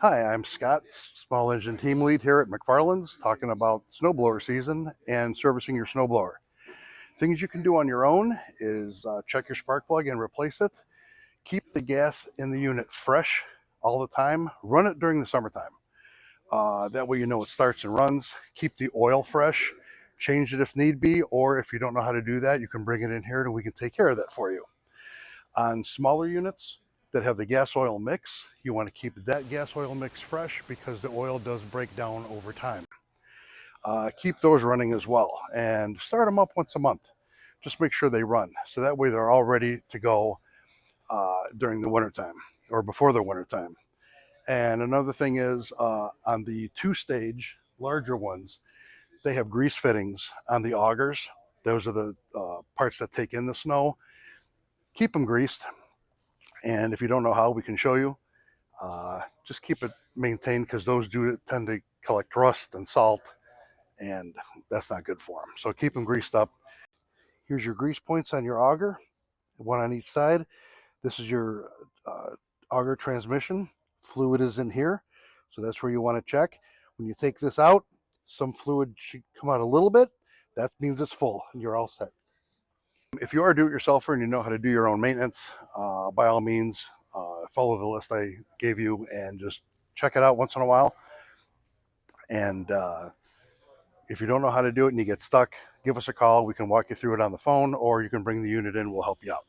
Hi, I'm Scott, small engine team lead here at McFarlanes, talking about snowblower season and servicing your snowblower. Things you can do on your own is check your spark plug and replace it. Keep the gas in the unit fresh all the time. Run it during the summertime. That way you know it starts and runs. Keep the oil fresh. Change it if need be, or if you don't know how to do that, you can bring it in here and we can take care of that for you. On smaller units that have the gas oil mix, you want to keep that gas oil mix fresh because the oil does break down over time. Keep those running as well and start them up once a month. Just make sure they run. So that way they're all ready to go during the wintertime or before the wintertime. And another thing is on the two-stage larger ones, they have grease fittings on the augers. Those are the parts that take in the snow. Keep them greased. And if you don't know how, we can show you. Just keep it maintained because those do tend to collect rust and salt, and that's not good for them. So keep them greased up. Here's your grease points on your auger, one on each side. This is your auger transmission. Fluid is in here, so that's where you want to check. When you take this out, some fluid should come out a little bit. That means it's full and you're all set. If you are a do-it-yourselfer and you know how to do your own maintenance, by all means, follow the list I gave you and just check it out once in a while. And if you don't know how to do it and you get stuck, give us a call. We can walk you through it on the phone, or you can bring the unit in. We'll help you out.